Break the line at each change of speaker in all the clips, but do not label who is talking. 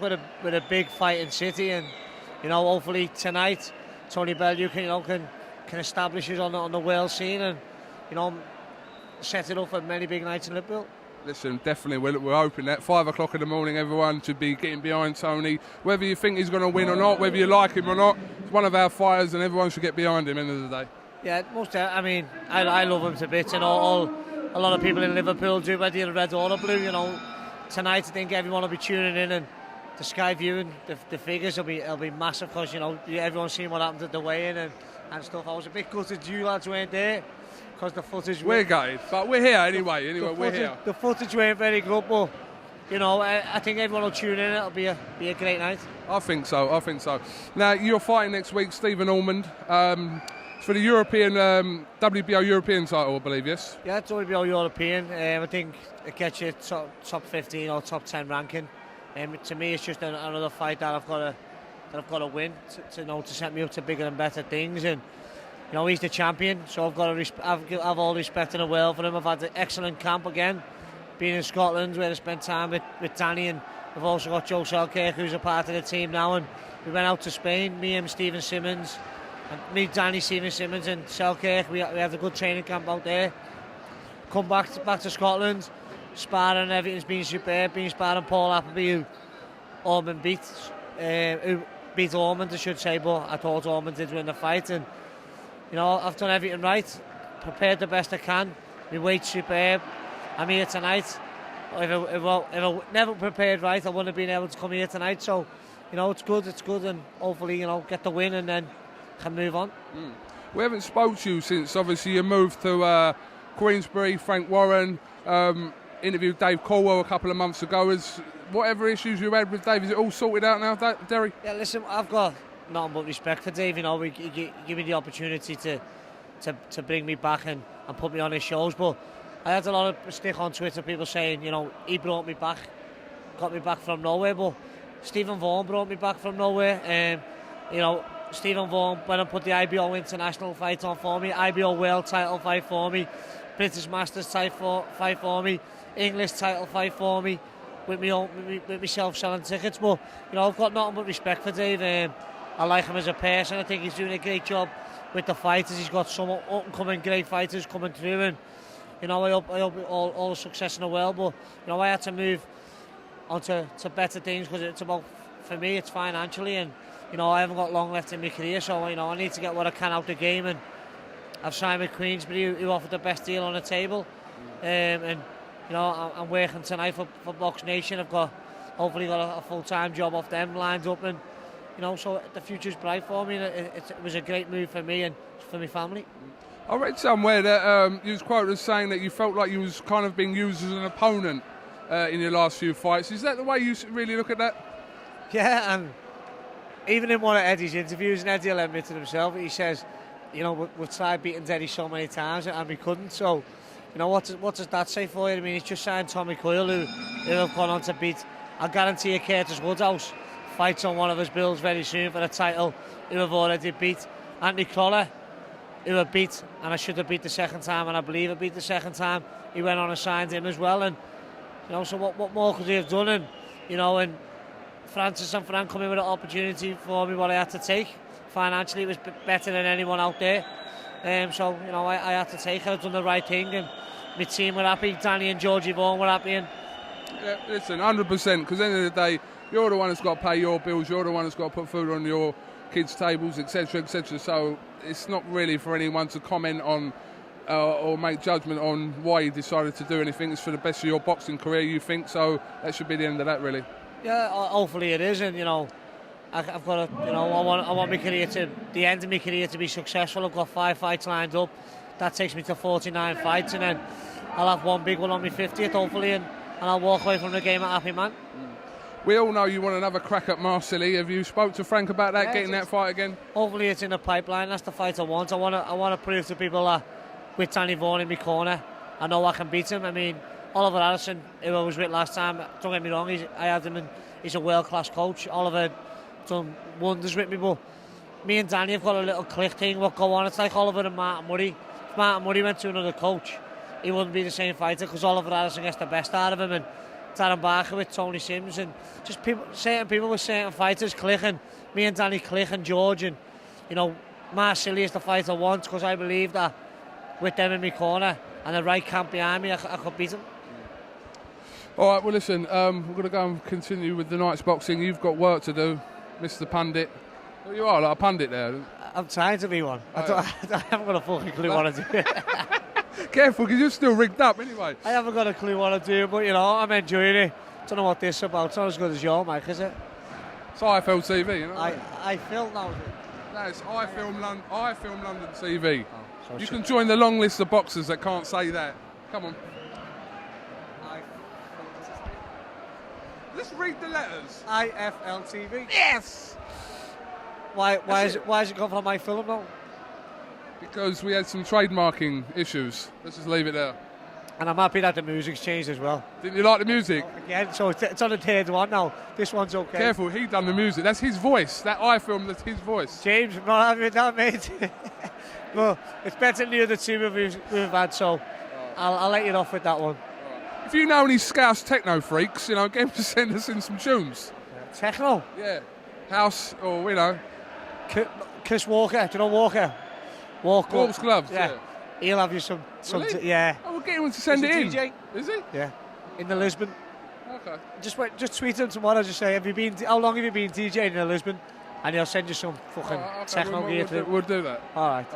with a big fight in City, and hopefully tonight Tony Bellew can establish us on the world scene, and set it up for many big nights in Liverpool.
Listen, definitely, we're hoping that 5 o'clock in the morning everyone should be getting behind Tony. Whether you think he's going to win or not, whether you like him or not, he's one of our fighters and everyone should get behind him at the end of the day.
Yeah, I love him to bits, and a lot of people in Liverpool do, whether you're red or blue. Tonight I think everyone will be tuning in, and the Sky View and the figures will be massive, because everyone's seen what happened at the weigh-in and stuff. I was a bit gutted you lads weren't there, because the footage...
We're gutted, but we're here anyway. We're here.
The footage weren't very good, but I think everyone will tune in. It'll be a great night.
I think so. Now, you're fighting next week, Stephen Ormond, for the European WBO European title, I believe, yes?
Yeah, it's WBO European. I think it gets you top 15 or top 10 ranking. To me, it's just another fight that I've got to win to set me up to bigger and better things. And he's the champion, so I've got to have all the respect in the world for him. I've had an excellent camp again, being in Scotland, where I spent time with Danny, and we've also got Joe Selkirk, who's a part of the team now. And we went out to Spain, me and Stephen Simmons, and me, Danny, Stephen Simmons, and Selkirk. We had a good training camp out there. Come back to Scotland, sparring, everything's been superb. Been sparring Paul Appleby, who Ormond beat, who beat Ormond, I should say, but I thought Ormond did win the fight. And I've done everything right, prepared the best I can. My weight's superb. I'm here tonight. If I never prepared right, I wouldn't have been able to come here tonight. So, it's good, and hopefully, get the win and then can move on.
We haven't spoke to you since, obviously, you moved to Queensbury. Frank Warren interviewed Dave Caldwell a couple of months ago. Whatever issues you had with Dave, is it all sorted out now, Derry?
Yeah, listen, I've got nothing but respect for Dave. He give me the opportunity to bring me back and put me on his shows. But I had a lot of stick on Twitter, people saying, he brought me back, got me back from nowhere. But Stephen Vaughan brought me back from nowhere. Stephen Vaughan went and put the IBO International fight on for me, IBO World title fight for me, British Masters title fight for me, English title fight for me, with myself selling tickets. But I've got nothing but respect for Dave. I like him as a person. I think he's doing a great job with the fighters. He's got some up-and-coming great fighters coming through, and I hope all the success in the world. But I had to move on to better things, because it's about, for me, it's financially, and I haven't got long left in my career, so I need to get what I can out of the game. And I've signed with Queensbury, who offered the best deal on the table. I'm working tonight for Box Nation. I've hopefully got a full-time job off them lined up, and so the future's bright for me. And it was a great move for me and for my family.
I read somewhere that you was quoted as saying that you felt like you was kind of being used as an opponent in your last few fights. Is that the way you really look at that?
Yeah, and even in one of Eddie's interviews, and Eddie will admit to himself, he says, we've tried beating Eddie so many times and we couldn't. So, what does that say for you? I mean, he's just signed Tommy Coyle, who have gone on to beat, I guarantee you, Curtis Woodhouse fights on one of his bills very soon for the title, who have already beat Anthony Crawler, who have beat, and I should have beat the second time, and I believe I beat the second time. He went on and signed him as well, and so what more could he have done? And and Francis and Frank come in with an opportunity for me, what I had to take. Financially, it was better than anyone out there. So I had to take it. I've done the right thing, and my team were happy. Danny and Georgie Vaughan were happy. And
yeah, listen, 100%. Because at the end of the day, you're the one that's got to pay your bills. You're the one that's got to put food on your kids' tables, etc., etc. So it's not really for anyone to comment on or make judgment on why you decided to do anything. It's for the best of your boxing career, you think. So that should be the end of that, really.
Yeah, hopefully it is, and I've got to, I want my career to, the end of my career, to be successful. I've got 5 fights lined up. That takes me to 49 fights, and then I'll have one big one on my 50th, hopefully, and I'll walk away from the game a happy man.
We all know you want another crack at Marcelli. Have you spoke to Frank about that, getting that fight again?
Hopefully it's in the pipeline. That's the fight I want. I want to prove to people that with Danny Vaughan in my corner, I know I can beat him. I mean, Oliver Harrison, who I was with last time, don't get me wrong, I had him, and he's a world-class coach. Oliver done wonders with me, but me and Danny have got a little click thing what go on. It's like Oliver and Martin Murray. If Martin Murray went to another coach, he wouldn't be the same fighter, because Oliver Harrison gets the best out of him, and Darren Barker with Tony Sims, and just certain people with certain fighters clicking. Me and Danny click, and George, and you know, Marsilli is the fighter I want, because I believe that with them in my corner and the right camp behind me, I could beat him.
All right, well, listen, we're going to go and continue with the night's boxing. You've got work to do, Mr. Pundit. Well, you are like a pundit there.
I'm trying to be one. I haven't got a fucking clue what to do.
Careful, because you're still rigged up anyway.
I haven't got a clue what to do, but you know, I'm enjoying it. Don't know what this is about. It's not as good as your mic, is it?
It's IFL TV, you know.
I film now.
No, it's I Film London TV.
Oh,
you can join the long list of boxers that can't say that. Come on. Let's read the letters.
IFL TV.
Yes.
Why is it gone for my film now?
Because we had some trademarking issues. Let's just leave it there.
And I'm happy that the music's changed as well.
Didn't you like the music?
Again, so it's on the third one now. This one's okay.
Careful, he done the music. That's his voice. That I film, that's his voice.
James, I'm not having that, mate. Well, it's better than the other two we've had, so I'll let you off with that one.
If you know any Scouse techno freaks, you know, get them to send us in some tunes.
Techno?
Yeah. House, or, you know.
Chris Walker, do you know Walker?
Walks Gloves, yeah.
He'll have you some
Really?
yeah.
Oh, we'll get him to send it in.
DJ.
Is he?
Yeah. In the Lisbon.
Okay.
Just tweet him tomorrow, just say, how long have you been DJing in Lisbon? And he'll send you some fucking techno gear.
We'll do that.
All right.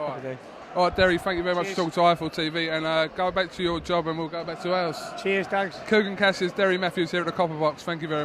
All right, Derry, thank you very much for talking to IFL TV, and go back to your job and we'll go back to ours.
Cheers, thanks.
Kugan, Cassius, Derry Matthews here at the Copper Box. Thank you very much.